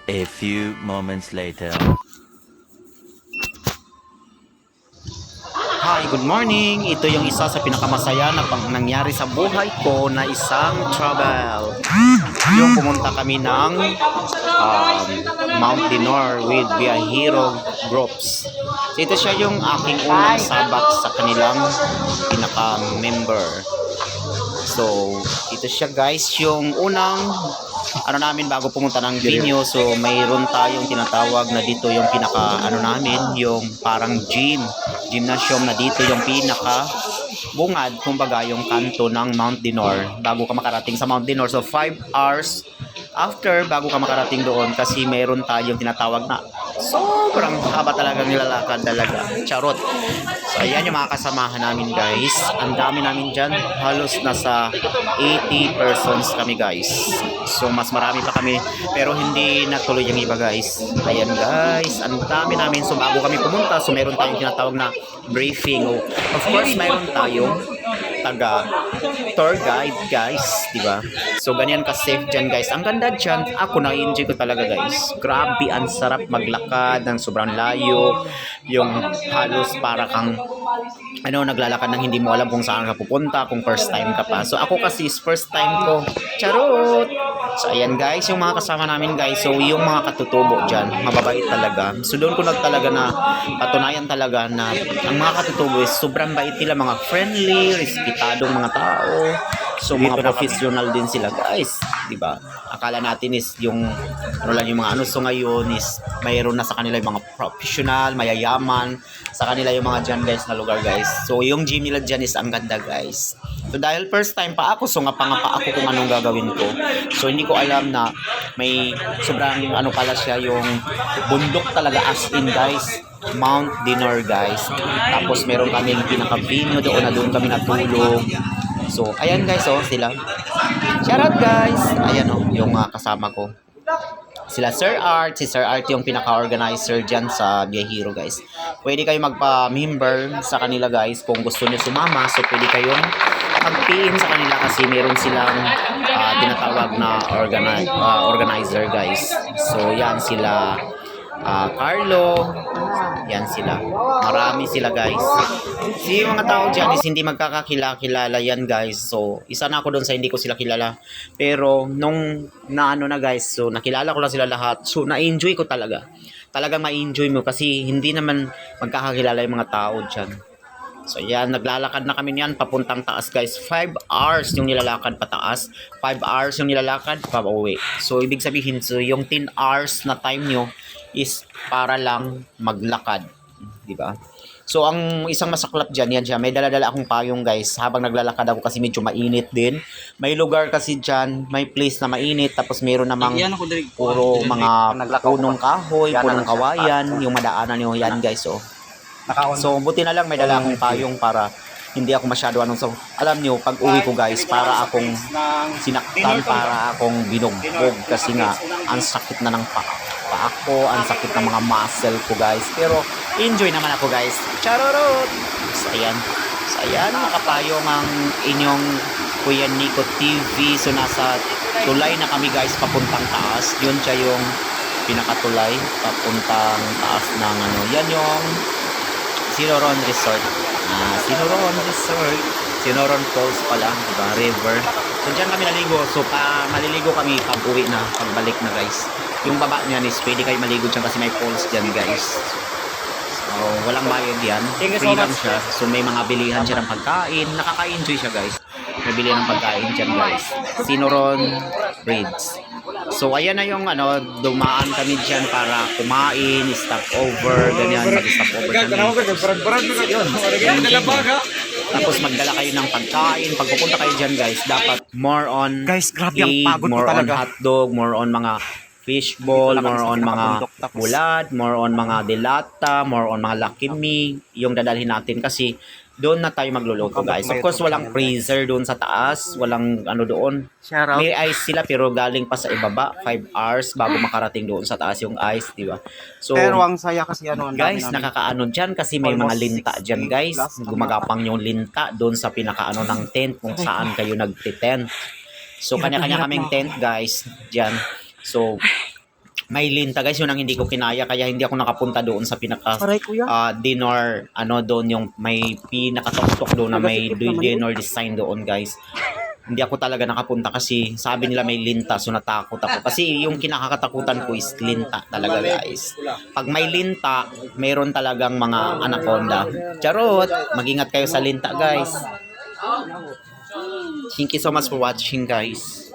A few moments later. Hi, good morning. Ito yung isa sa pinakamasaya na nangyari sa buhay ko na isang travel. Yung pumunta kami ng Mount Dinor with Viajero Groups. So, ito siya yung aking unang sabat sa kanilang pinaka-member. So, ito siya guys, yung unang namin bago pumunta ng venue. So, mayroon tayong tinatawag na dito yung pinaka namin, yung parang gymnasium na dito yung pinaka bungad, kumbaga yung kanto ng Mount Dinor bago ka makarating sa Mount Dinor. So 5 hours after bago ka makarating doon kasi mayroon tayong tinatawag na sobrang haba talagang nilalakad talaga. Charot. So ayan yung mga kasamahan namin guys. Ang dami namin dyan. Halos nasa 80 persons kami guys. So mas marami pa kami pero hindi natuloy yung iba guys. Ayan guys. Ang dami namin. So bago kami pumunta, so mayroon tayong tinatawag na briefing. Of course mayroon tayong taga tour guide guys, di ba? So ganyan ka safe diyan guys. Ang ganda diyan, ako na-enjoy ko talaga guys. Grabe, ang sarap maglakad ng sobrang layo. Yung halos para kang naglalakad ng hindi mo alam kung saan ka pupunta, kung first time ka pa. So ako kasi is first time ko. Charot! So ayan guys, yung mga kasama namin guys. So yung mga katutubo dyan, mababait talaga. So doon ko talaga na patunayan talaga na ang mga katutubo is sobrang bait nila, mga friendly, respetadong mga tao. So mga professional din sila guys, di ba? Akala natin is yung yung mga so ngayon is mayroon na sa kanila yung mga professional, mayayaman, sa kanila yung mga dyan guys na lugar guys. So yung gym nila dyan is ang ganda guys. So dahil first time pa ako, so nga pa ako kung anong gagawin ko. So hindi ko alam na may sobrang pala siya, yung bundok talaga as in guys. Mount Dinor guys. Tapos meron kaming pinaka-venue doon kami natulog. So ayan guys, sila. Shout out guys. Ayan yung mga kasama ko. Sila Sir Art, si Sir Art yung pinaka-organizer dyan sa Viajero guys. Pwede kayo magpa-member sa kanila guys kung gusto niyo sumama. So pwede kayong mag-PM sa kanila kasi meron silang tinatawag na organizer guys. So yan sila Carlo, yan sila. Marami sila guys. Si mga tao dyan is hindi magkakakilala yan guys. So isa na ako doon sa hindi ko sila kilala. Pero nung na guys, so nakilala ko lang sila lahat. So na-enjoy ko talaga. Talagang ma-enjoy mo kasi hindi naman magkakakilala yung mga tao dyan. So yan, naglalakad na kami niyan papuntang taas guys. 5 hours yung nilalakad pataas, 5 hours yung nilalakad pauwi. So ibig sabihin, so yung 10 hours na time nyo is para lang maglakad, di ba? So ang isang masaklap diyan, yan siya, may dala-dala akong payong guys habang naglalakad ako kasi medyo mainit din. May lugar kasi diyan, may place na mainit, tapos meron namang puro mga punong kahoy, punong kawayan, yung madaanan nyo yan guys. So buti na lang may dala akong payong para hindi ako masyado so alam niyo pag uwi ko guys, para akong sinaktan, para akong binugbog kasi nga ang sakit na ng paa ko, ang sakit ng mga muscle ko guys, pero enjoy naman ako guys. Charorot! So ayan, nakapayong ang inyong Kuya Nico TV. So nasa tulay na kami guys papuntang taas. Yun siya yung pinakatulay papuntang taas ng yan yung Sinoron Resort. Sinoron Resort. Sinoron Falls pala, diba? River. So dyan kami naligo. So maliligo kami pag uwi na, pagbalik na guys. Yung baba niyan is pwede kayo maligo dyan kasi may falls dyan guys. So walang bayad yan. Free lang siya. So may mga bilihan siya ng pagkain. Nakaka-enjoy siya guys. May bilihan ng pagkain dyan guys. Sinoron Bridge. So ayan na yung dumaan kami dyan para kumain, stop over, ganyan, mag-stop over kami. Yun. Tapos magdala kayo ng pagkain. Pag pupunta kayo dyan guys, dapat more on guys, grabe ang pagod more ko on talaga. hotdog, more on mga fishball, more on mga bulad, more on mga delata, more on mga Lucky Me, yung dadalhin natin kasi doon na tayo magluluto guys. Of course, walang freezer doon sa taas, walang doon. May ice sila pero galing pa sa ibaba, 5 hours bago makarating doon sa taas yung ice, di ba? So, Pero ang saya kasi guys, nakakaano dyan kasi may mga linta dyan guys. Gumagapang yung linta doon sa pinakaano ng tent kung saan kayo nagte-tent. So, kanya-kanya kaming tent guys dyan. So, may linta guys, yun ang hindi ko kinaya kaya hindi ako nakapunta doon sa pinaka Aray, kuya. dinner ano doon yung may pinakatuktok doon na may dinner design doon guys. Hindi ako talaga nakapunta kasi sabi nila may linta so natakot ako kasi yung kinakatakutan ko is linta talaga guys. Pag may linta, mayroon talagang mga anaconda. Charot, mag-ingat kayo sa linta guys. Thank you so much for watching guys.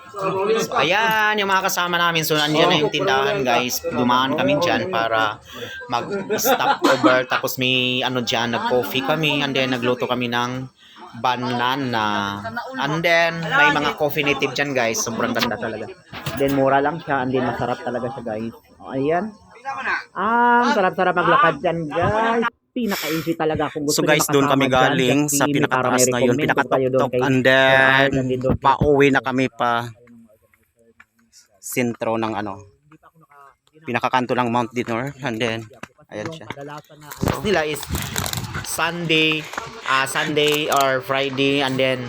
So, ayan, yung mga kasama namin. So, nandiyan na yung tindahan, guys. Dumaan kami dyan para mag-stop over. Tapos may, ano dyan, nag-coffee kami. And then, nagluto kami ng banana. And then, may mga coffee native dyan, guys. Sobrang ganda talaga. Then, mura lang siya. And then, masarap talaga siya, guys. O, ayan. Sarap-sarap maglakad dyan, guys. Pinaka-easy talaga kung gusto So guys, doon kami galing sa pinakataas na yun, pinakatok-tok, and then pauwi na kami pa sentro ng ano, pinakakanto ng Mount Dinor, and then ayan siya. Nila is Sunday or Friday, and then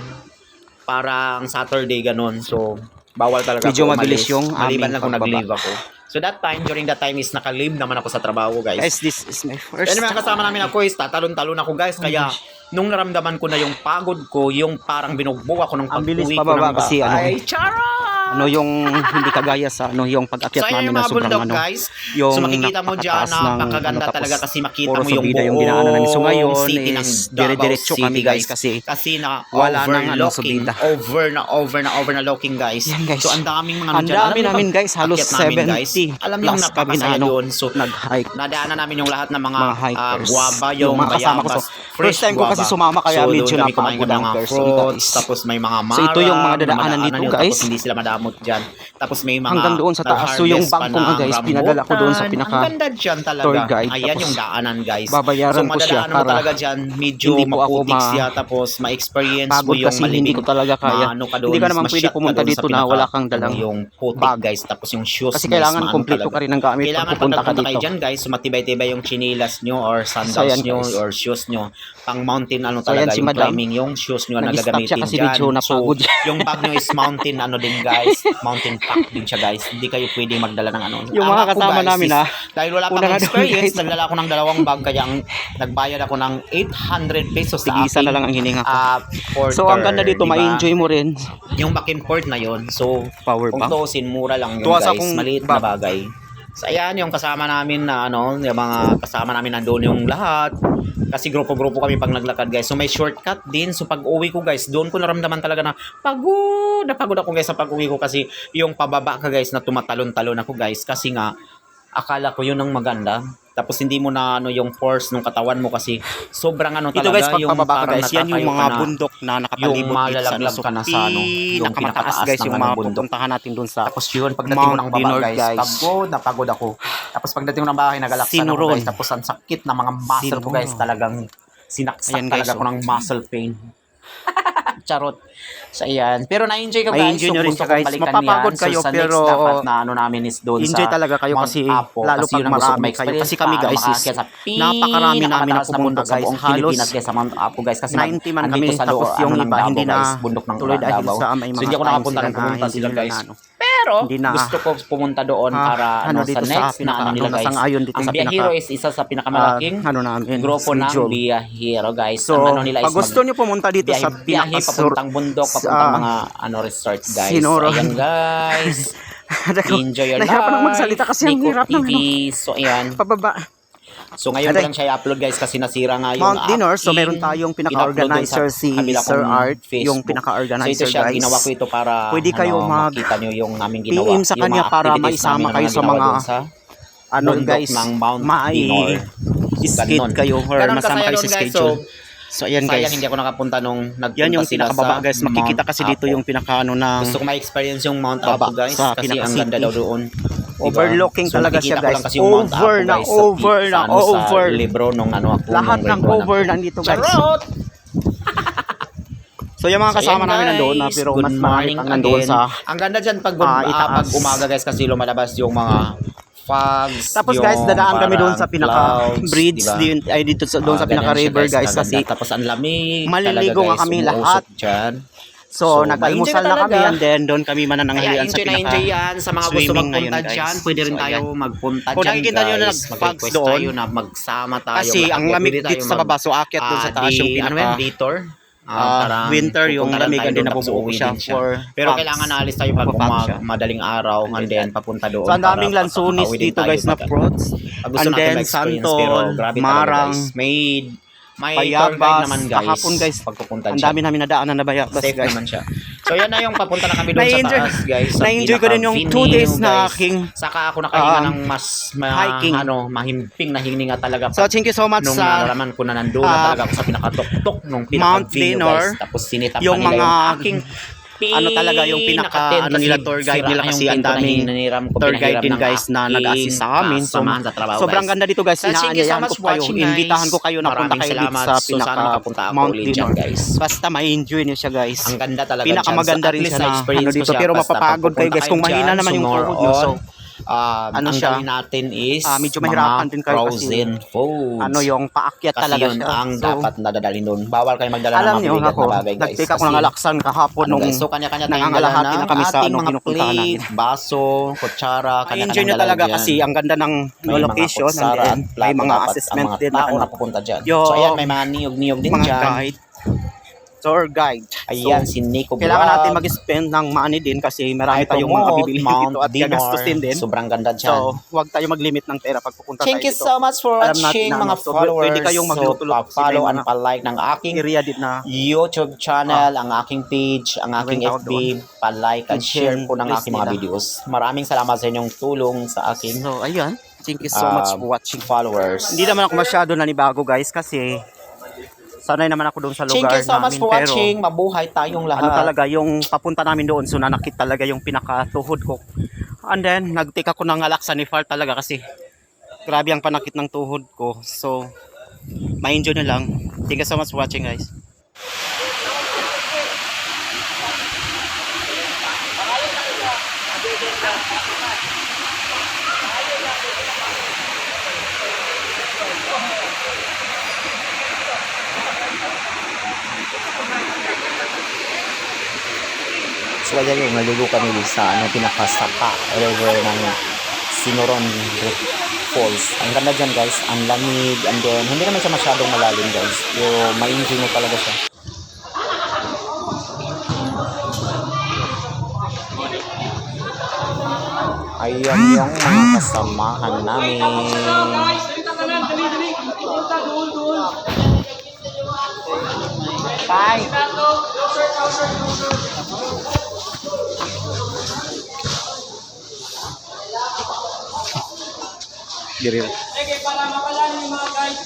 parang Saturday ganun. So bawal talaga Medyo ako mabilis umalis. yung Maliban aming lang kung pagbaba. nag-leave ako. So that time, during that time is naka-leave naman ako sa trabaho guys. Guys, this is my first Yan yung mga kasama namin ako is tatalon-talon ako guys. Kaya nung naramdaman ko na yung pagod ko, yung parang binugbog ako ng Ang bilis pag-uwi ko pababa ng kasi ano, bahay. Charot! ano yung hindi kagaya sa ano yung pag-akyat So ayan namin yung na mga sobrang bundok ano, guys. yung So makikita mo dyan, napakataas ng, napakaganda ano, talaga tapos kasi makita puro mo yung subida yung dinaanan namin. So ngayon city ng is Davao dire-diretso City kami guys kasi na wala nang ano, overlooking, subida. over na looking guys. Yan, guys. So ang daming mga Ang dami namin guys, halos 70 Alam niyo plus kami napakasaya na ano, yun. So nag-hike. nadaanan namin yung lahat ng mga, Hikers. guava, yung mga kasama ko. bayabas, So, fresh first time ko kasi guava. sumama kaya So, medyo doon kami kumain napagod ng ang mga person fruits, guys. tapos may mga marang. So, ito yung mga na dadaanan madaanan dito, yun, guys. Tapos hindi sila madamot dyan. Tapos may mga Hanggang doon sa taas. So, yung nag-harvest pa bangko nga, ng guys, pinadala ko doon sa rambutan. pinaka Ang ganda dyan talaga. tour guide. Ayan Tapos, yung daanan guys. babayaran so ko siya madadaanan mo para talaga dyan, medyo hindi po ako maputik siya. Tapos ma-experience mo pagod yung kasi hindi ko talaga kaya. maano ka doon, Hindi ka naman ma-shot pwede pumunta doon sa dito na pinaka- wala kang dalang yung putik bag. guys. Tapos yung shoes kasi mo is kailangan maano kompleto talaga. ka rin ng gamit pag Kailangan pag pupunta ka nagpunta kayo dito. dyan guys, sumatibay-tibay yung chinilas nyo or So, sandals ayan, nyo guys. or shoes nyo. Pang mountain ano So, ayan talaga si yung Madam. climbing yung shoes nyo na Nag-stop siya gagamitin kasi dyan. medyo napagod. So, yung bag nyo is mountain ano din guys. Mountain pack din siya guys. Hindi kayo pwedeng magdala ng ano. Yung Ang mga ako, kasama guys, namin is, ha. dahil wala Una pang nga doon, experience, guys. nagdala ako ng dalawang bag kaya ang nagbayad ako ng 800 pesos sa Tigisa na lang ang hininga ko. porter, So ang ganda dito, diba? ma-enjoy mo rin. Yung back and forth na yon. So Power kung bank. tuusin, mura lang yun Tuwas guys. akong Maliit na bag. bagay. So ayan yung kasama namin na ano, yung mga kasama namin nandoon yung lahat. Kasi grupo-grupo kami pag naglakad guys. So may shortcut din. So pag uwi ko guys, doon ko naramdaman talaga na pagod ako guys sa pag uwi ko kasi yung pababa ka guys na tumatalon-talon ako guys. Kasi nga akala ko yun ang maganda. Tapos hindi mo na ano yung force ng katawan mo kasi sobrang ano Ito talaga guys, pag yung pababa ka parang guys, yan yung natatayo mga ka na, bundok na yung nakapalibot dito sa malalaglag ka na sa ano, yung pinakamataas pinakataas guys, ng yung ano, mga bundok. pupuntahan natin dun sa Tapos yun, pagdating ko ng Mount baba Dinor, guys, guys. pagod ako. Tapos pagdating ko ng bahay, nagalaksan ako Sinuron. guys. Tapos ang sakit na mga muscle ko guys, Sinuron. talagang sinaksak Ayan, guys, talaga ko oh. ng muscle pain. Charot. So ayan. Pero na-enjoy ko guys. Ma-enjoy So nyo rin gusto siya, kong guys. balikan Mapapagod yan. kayo, So sa pero next dapat na ano namin is doon enjoy sa talaga kayo Mount kasi Apo. lalo Kasi pag yun ang gusto kong marami kayo. ma-experience Kasi kami para guys is makaakyat sa napakarami namin na pinakamataas pumunta bundok sa guys. buong Halos Pilipinas guys sa Mount Apo guys. Kasi 90 man andito kami, sa tapos loob, yung ano ng iba hindi Davao, na guys, bundok ng tuloy dahil Davao. sa may So mga hindi ako times nakapunta sila ng na pumunta hindi sila nila guys. na ano. Pero Hindi na, gusto ko pumunta doon para ano dito sa next na ano nila guys. nasang-ayon dito Ang sa Biyahero pinaka is isa sa pinakamalaking ano namin, grupo ng schedule. Biyahero guys. So, Ang ano nila pag is gusto nyo pumunta dito sa biyahe pinakasur papuntang bundok, papuntang mga ano resort guys. Sinuro. Ayan guys. Enjoy your life. Nahirapan akong magsalita kasi ang Nico hirap ng TV. So ayan. pababa. So ngayon ko lang siya i-upload guys kasi nasira nga yung Mount Dinor, so aking meron tayong pinaka-organizer in-upload si doon sa kabila Sir kong Art, yung Facebook. pinaka-organizer So ito siya, guys. ginawa ko ito para Pwede kayo makita nyo yung aming ginawa. PM sa Yung kanya mga para activities maisama namin na kayo sa ginawa mga doon sa ano bundok guys, ng Mount Dinor. skate Ganon. kayo or Ganon masama kasaya kayo sa doon, guys. schedule. So ayan Sayang guys. hindi ako nakapunta nung nagpunta Yan yung sila pinakababa sa guys. Makikita Mount kasi dito Apo. yung pinaka-ano ng Gusto ko ma-experience yung Mount baba Apo guys sa kasi ang pinaka-city. ganda daw doon. Diba? Overlooking So, talaga siya nakikita ko guys. lang kasi yung Mount Apo, Over na, guys, over sa, na, ano, over. Sa libro nung ano ako. Lahat nung ng grade one over ako. nandito guys. Charot! So yung mga So, kasama ayan, namin nandoon na guys. pero Good mas marami morning pang nandoon again. sa Ang ganda dyan pag, itaas. pag umaga guys kasi lumalabas yung mga fogs. tapos yung guys, dadaan kami doon sa parang pinaka clouds, bridge diba? ay dito sa doon sa Ganyan pinaka siya, river guys maganda. kasi Tapos ang lamig maliligo talaga, nga guys, kami umuusok lahat. dyan. So, So, nag-almusal ma-enjoy na kami talaga. and then doon kami manananghalian Kaya sa enjoy na enjoy yan sa mga gusto swimming ngayon, magpunta guys. dyan. Pwede rin So, tayo ayan. magpunta Kung dyan, nakikita nyo na guys. nag-vlogs Mag-request doon, tayo na magsama tayo. kasi ang lahat. lamig Pwede tayo dito sa baba, so akyat doon sa taas yung ano yan, pinaka day tour. winter yung pupunta lang lamig tayo and then doon, tapos nabubuo uuwi siya din for pero fogs. kailangan naalis tayo pag Magpa-fogs siya. madaling araw and then papunta doon. So ang daming para lansunis makauwi din dito tayo guys na pag- fruits. pag gusto And natin then ma-experience, santol, pero grabe marang, talaga guys. May tour guide bayabas, naman guys. kahapon guys, Pagpupunta ang dyan. dami namin nadaanan na bayabas Safe guys. naman siya. So yan na yung papunta na kami doon sa Na-enjoy- taas guys. Sa na-enjoy ko din yung 2 pinaka-venue, days na guys. aking Saka ako nakahinga ng hiking. mahimping na hininga talaga. So thank you so much nung sa nalalaman ko na nandun na talaga ako sa pinakatuktok nung Mount pinaka-venue Linor, guys. Tapos sinita pa yung nila mga yung aking ano talaga yung pinaka ano nila tour guide nila kasi ang daming tour guide din guys na nag-assist sa amin. So sobrang ganda dito guys. Inaanyayahan ko kayo, imbitahan ko kayo na punta kayo dito sa pinaka Mount Linor guys. Basta ma-enjoy niyo siya guys. Ang ganda talaga. Pinakamaganda rin siya na ano dito, pero mapapagod kayo guys kung mahina naman yung tuhod niyo. So ano ang siya, gawin natin is medyo mahirapan din kayo kasi frozen foods. ano yung paakyat kasi talaga yun siya. ang So, dapat nadadalhin doon. Bawal kayo magdala ng alam mga niyo bibigat ako, na bagay guys. nagteka ko ng alaksan kahapon ano, nung guys, so kanya-kanya tayong dala nangangalahati na kami sa ating anong mga pinupuntahan namin. plate, baso, kutsara, I-enjoy kanya-kanya nyo dala talaga dyan. kasi ang ganda ng May location mga kutsara and at then plato may mga dapat assessment ang din mga na tao ano, na pupunta dyan. yung So ayan, may mga niyog-niyog din mga dyan. guide, tour guide. Ayan, So, si Nico kailangan Vlog. natin mag-spend ng money din kasi marami I tayong mga promote bibili Mount dito at Dinor. gagastusin din. Sobrang ganda dyan. So, huwag tayo mag-limit ng pera pag pupunta tayo Thank you dito. so much for Alam natin watching na, mga so, followers. pwede kayong maglutulot So, follow sa and mga pa-like ng aking area din na YouTube channel, ang aking page, ang aking tawag FB, doon? pa-like at share po ng Please aking mga nila. videos. Maraming salamat sa inyong tulong sa aking So, ayun. Thank you so much for watching. followers. Hindi naman ako masyado nanibago guys kasi sanay naman ako doon sa lugar Thank you so much namin. for Pero watching. Mabuhay tayong lahat. ano talaga, yung papunta namin doon, so nanakit talaga yung pinakatuhod ko. And then, nagtika ko ng alaksa ni Far talaga kasi grabe ang panakit ng tuhod ko. So, ma-enjoy na lang. Thank you so much for watching guys. So ayan yung nalulu kami sa pinakasapa river ng Sinoron Falls. Ang ganda dyan guys, ang lamig, and then hindi naman siya masyadong malalim guys, pero ma-enjoy mo talaga siya. Ayan yung mga kasamahan namin. Bye! Diri. Sige, para makalaan yung mga guys,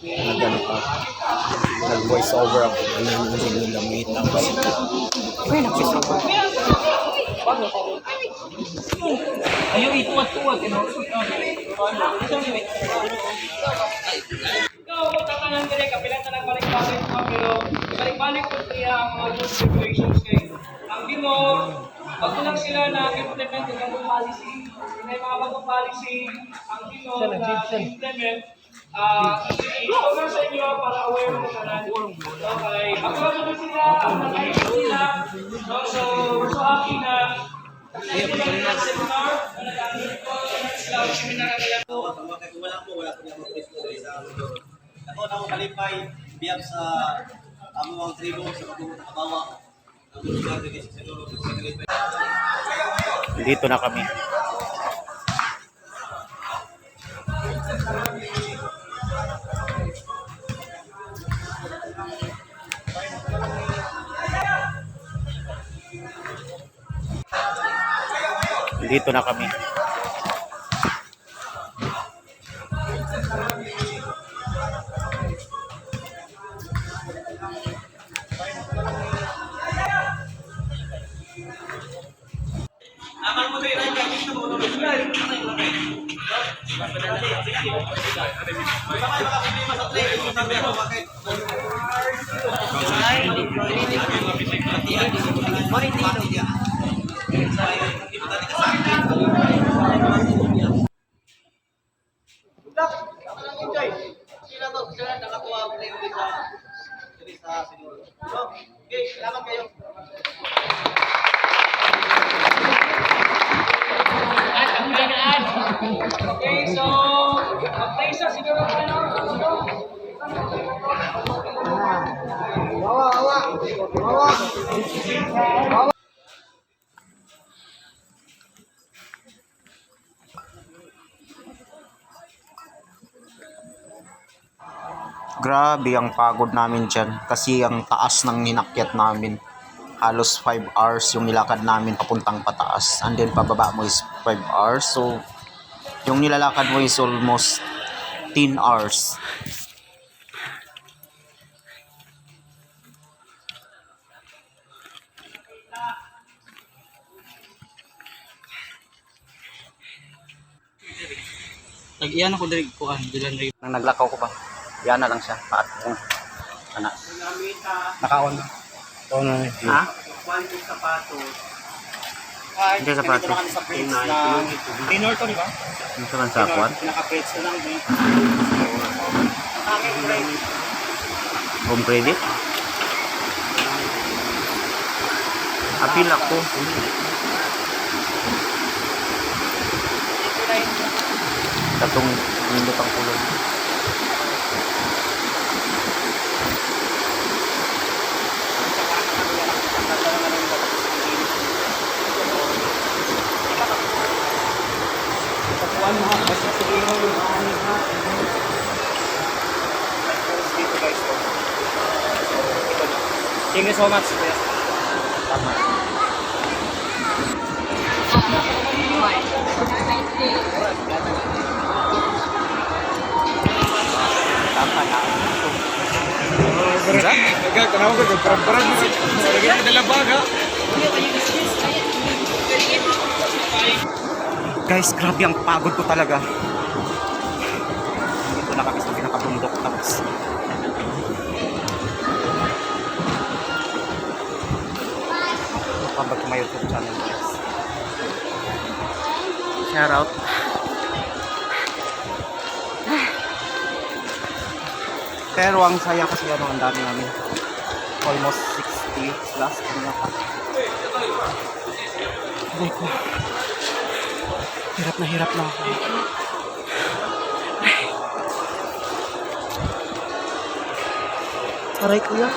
Nagano pa. Nag-voice over ako. Ano yung lamit na ba? ayaw ituwad-tuwad. Ikaw, tatangan ka rin, kapilan na nagbalik-balik ko, pero balik-balik ko siya ang mga good situations kayo. Ang Dinor, wag mo lang sila na implement yung bagong policy. May mga bagong policy, ang Dinor na implement, i-cover sa inyo para aware mo ka na. Okay, mag-cover na sila, ang nag-ayos nila. So, we're so happy na seminar, seminar ang ako na mo kalipay biyag sa amo ang tribo sa pagkabawa ang lugar dito sa kalipay. Dito na kami. Dito na kami. Aman mo tayo na yung Sila to, sila nakakuha ko na yung sa siguro. Okay, salamat kayo. Okay, so, mag-presa siguro tayo. Grabe ang pagod namin dyan kasi ang taas ng ninakyat namin. Halos 5 hours yung nilakad namin papuntang pataas. And then pababa mo is 5 hours. So, yung nilalakad mo is almost 10 hours. Nag-iyan ako diri kuan, dilan rin. Nang naglakaw ko pa, yan na lang siya. Paat kong anak. Nakaon na. Oo na. Ha? Quality sapatos. Hindi sa pato. Sa prints na dinner to, di ba? Hindi sa sa kwan. Pinaka-prints na lang. Home credit. Apil ako. Katong nindot ang kulong. Thank you so much. Guys, grabe ang pagod ko talaga. Dito na kami sa pinakabundok tapos pabag sa my YouTube channel, guys. Shout out. Pero ang saya kasi ang dami namin. Almost 60 plus. Aray ko. Hirap na ako. Aray ko yan.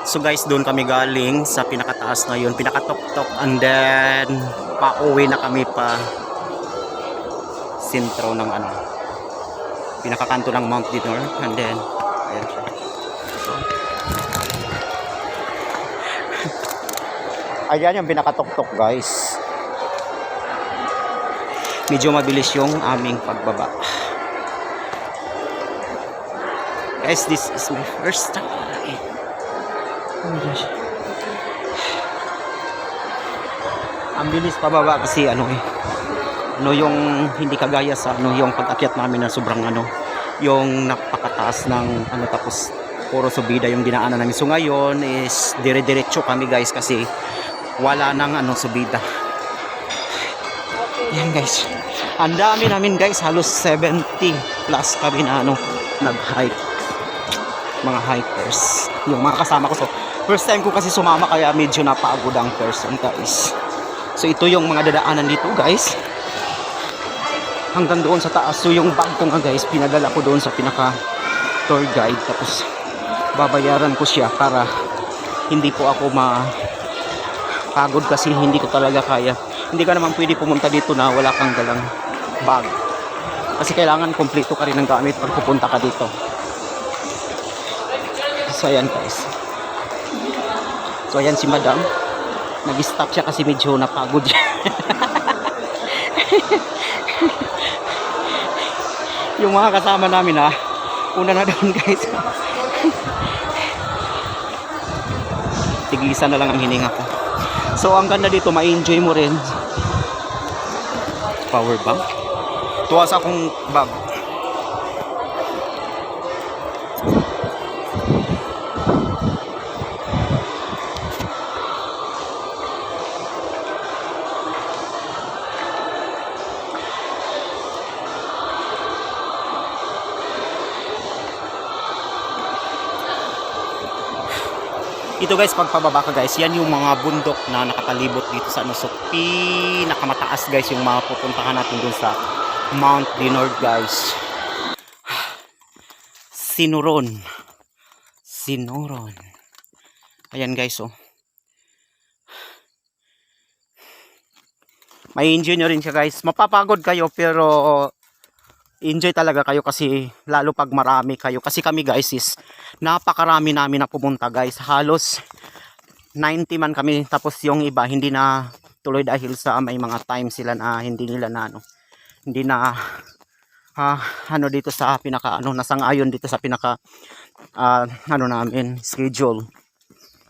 So guys, doon kami galing sa pinakataas na yun, pinakatok-tok, and then pauwi na kami pa sentro ng ano, pinakakanto ng Mount Dinor, and then ayan siya. Ayan yung pinakatok-tok, guys. Medyo mabilis yung aming pagbaba. Guys, this is my first time. Oh my gosh. Ang bilis pababa kasi ano yung hindi kagaya sa yung pag-akyat namin na sobrang yung napakataas ng tapos puro subida yung dinaanan namin. So ngayon is dire-diretso kami, guys, kasi wala nang subida. Yan, guys. Ang dami namin, guys, halos 70 plus kami na nag-hike. Mga hikers. Yung mga kasama ko. So first time ko kasi sumama kaya medyo napagod ang person, guys. So ito yung mga dadaanan dito, guys. Hanggang doon sa taas. So yung bag ko nga, guys, pinadala ko doon sa pinaka tour guide, tapos babayaran ko siya para hindi po ako pagod kasi hindi ko talaga kaya. Hindi ka naman pwede pumunta dito na wala kang dalang bag. Kasi kailangan kompleto ka rin ng gamit pag pupunta ka dito. So ayan guys. So ayan si madam. Nag-stop siya kasi medyo napagod siya. Yung mga kasama namin una na doon guys. Tigisan na lang ang hininga ko. So ang ganda dito, ma-enjoy mo rin. Power bank. Tuwas akong bag. Ito guys, pag pababa ka guys, yan yung mga bundok na nakapalibot dito sa ano. So pinakamataas guys yung mga pupuntahan natin dun sa Mount Dinord guys. Sinoron. Ayan guys, oh. May enjoy nyo rin siya guys. Mapapagod kayo pero enjoy talaga kayo kasi lalo pag marami kayo. Kasi kami guys is napakarami namin na pumunta guys. Halos 90 man kami, tapos yung iba hindi na tuloy dahil sa may mga time sila na hindi nila na hindi na dito sa pinaka nasang-ayon dito sa pinaka namin schedule.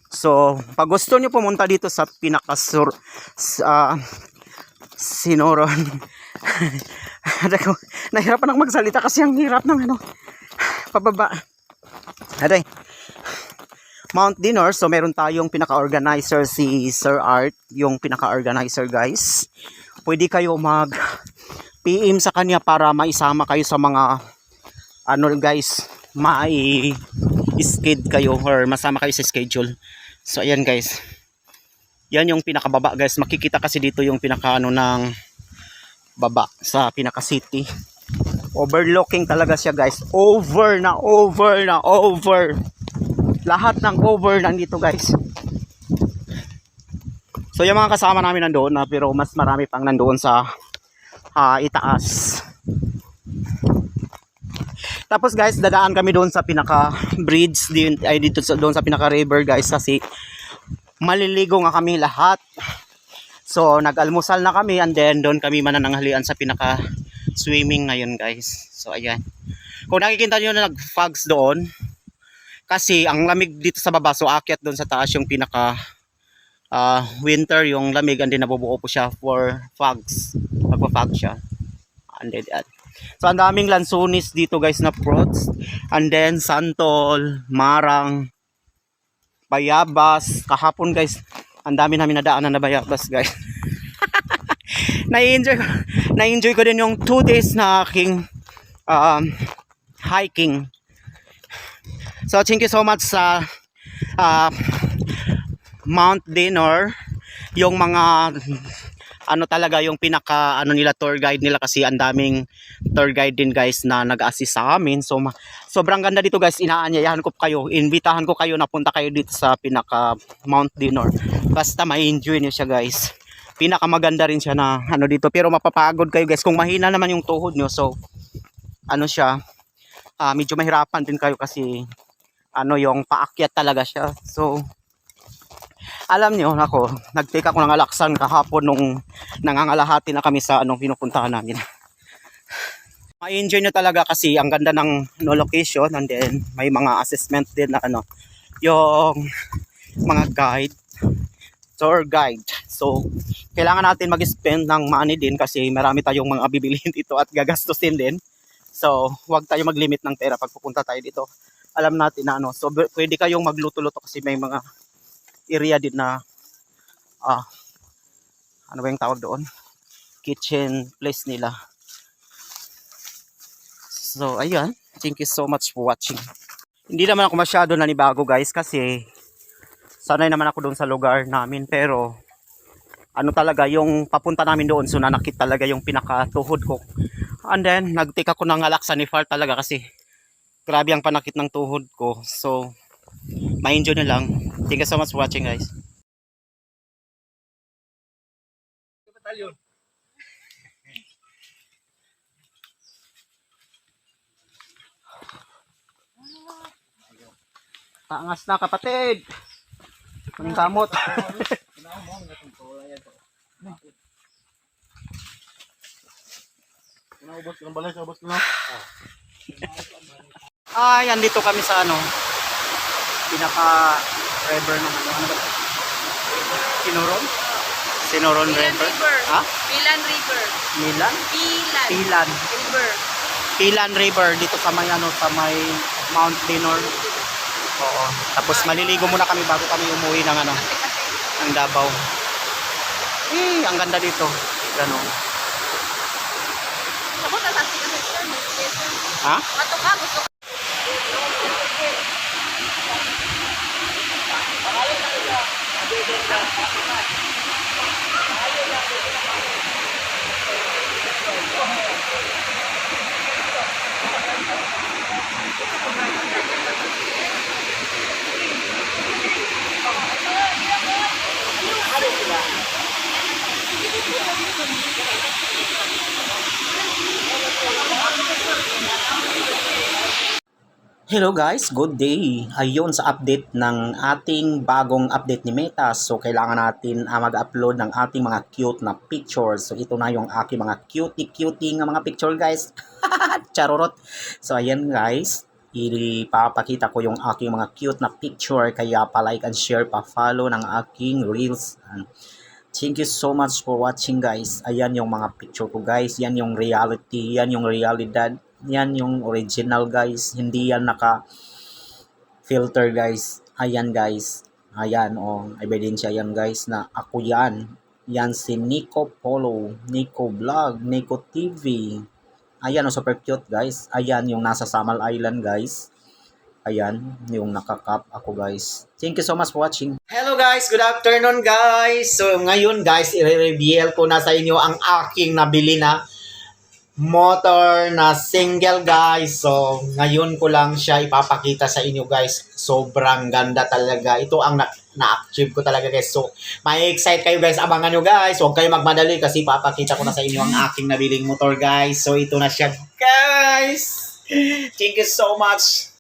So pag gusto niyo pumunta dito sa pinaka Sinoron. Nahirapan akong magsalita kasi ang hirap ng pababa. Aday. Mount Dinord. So meron tayong pinaka-organizer si Sir Art, yung pinaka-organizer guys. Pwede kayo mag PM sa kanya para maisama kayo sa mga guys, mai-skid kayo or masama kayo sa schedule. So ayan guys. Yan yung pinakababa guys. Makikita kasi dito yung pinaka ng baba sa pinaka city. Overlooking talaga siya guys. Over. Lahat ng over nandito guys. So yung mga kasama namin nandoon pero mas marami pang nandoon sa itaas. Tapos guys, dadaan kami doon sa pinaka bridge dito doon sa pinaka river guys kasi maliligo nga kami lahat. So nag-almusal na kami and then doon kami manananghalian sa pinaka swimming ngayon guys. So ayan. Kung nakikita niyo na nag-fogs doon kasi ang lamig dito sa baba, so akyat doon sa taas yung pinaka winter yung lamig and then nabubuo po siya for fogs. Magpa-fog siya. And then so ang daming lansunis dito guys na fruits and then santol, marang, bayabas. Kahapon guys, ang dami namin nadaanan na bayabas guys. Na-enjoy ko din yung 2 days na aking hiking. So thank you so much sa Mount Dinord. Yung mga talaga yung pinaka nila tour guide nila kasi ang daming tour guide din guys na nag-assist sa amin. So sobrang ganda dito guys. Inaanyayahan ko kayo, imbitahan ko kayo na punta kayo dito sa pinaka Mount Dinord. Basta ma-enjoy niyo siya guys. Pinaka maganda rin siya na dito, pero mapapagod kayo guys kung mahina naman yung tuhod niyo. So siya medyo mahirapan din kayo kasi yung paakyat talaga siya. So alam niyo ako, nag-take ako ng alaksan kahapon nung nangangalahati na kami sa pinupuntahan namin. Ma-enjoy nyo talaga kasi ang ganda ng location and then may mga assessment din na yung mga guide, tour guide. So kailangan natin mag-spend ng money din kasi marami tayong mga bibilihin dito at gagastusin din. So huwag tayo mag-limit ng pera pag pupunta tayo dito. Alam natin na so pwede kayong magluto-luto kasi may mga area din na ano ba yung tawag doon, kitchen place nila. So ayan, thank you so much for watching. Hindi naman ako masyado nanibago guys kasi sanay naman ako doon sa lugar namin, pero talaga yung papunta namin doon, so nanakit talaga yung pinakatuhod ko. And then nag-take ako ng alaksa ni Far talaga kasi grabe ang panakit ng tuhod ko. So, ma-enjoy na lang. Thank you so much for watching, guys. Taangas na, kapatid. Ang kamot. Ay, andito kami sa ano, pinaka river ng ano ba? Sinoron? Sinoron River? Ha? Pilan River. Milan? Pilan. Pilan. River. Pilan River dito sa may ano, sa may Mount Dinor. Oo. Tapos maliligo muna kami bago kami umuwi ng ano, ng Davao. Ang ganda dito. Gano. Ako tasasi kasi siya. Ha? Mato ka, gusto ka. Hello guys, good day. Ayun sa update ng ating bagong update ni Meta. So kailangan natin mag-upload ng ating mga cute na pictures. So ito na yung aking mga cutie nga mga picture guys. Charorot. So ayan guys, ipapakita ko yung aking mga cute na picture. Kaya pa-like and share, pa-follow ng aking reels. Thank you so much for watching guys. Ayan yung mga picture ko guys. Yan yung reality. Yan yung realidad. Yan yung original guys. Hindi yan naka-filter guys. Ayan guys. Ayan ebidensya yan guys na ako yan. Yan si Nico Polo, Nico Vlog, Nico TV. Ayan super cute guys. Ayan yung nasa Samal Island guys. Ayan yung nakakap ako guys. Thank you so much for watching. Hello guys, good afternoon guys. So ngayon guys, i-reveal ko na sa inyo ang aking nabili na motor na single guys. So ngayon ko lang siya ipapakita sa inyo guys. Sobrang ganda talaga. Ito ang na-achieve ko talaga guys. So may excite kayo guys. Abangan nyo guys. Huwag kayo magmadali kasi papakita ko na sa inyo ang aking nabiling motor guys. So ito na siya guys. Thank you so much.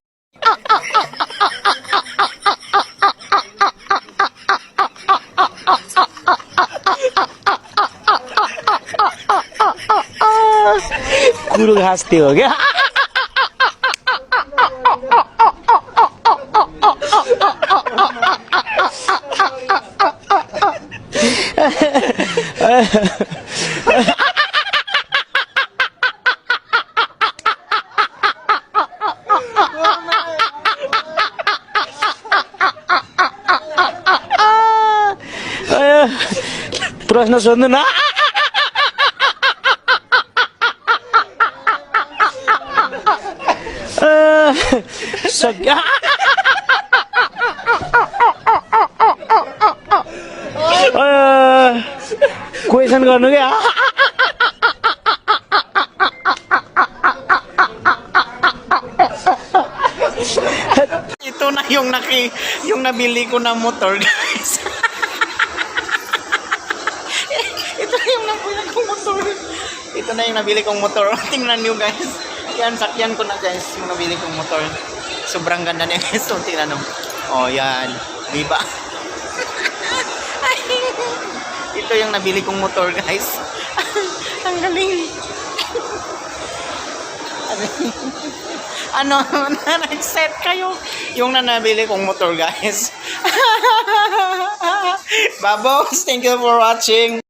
Kurang hasti ho gaya. Terus na sunod na. Saga. Kuisan ko ano kaya? Ito na yung nabili ko na motor guys. Ito na yung nabili kong motor. Ito na yung nabili kong motor. Tingnan nyo guys. Yan, sakyan ko na guys yung nabili kong motor. Sobrang ganda niya guys. So, tingnan nyo. Oh, yan. Diba? Ito yung nabili kong motor guys. Ang galing. Ano, na-set kayo. Yung nabili kong motor guys. Babos, thank you for watching.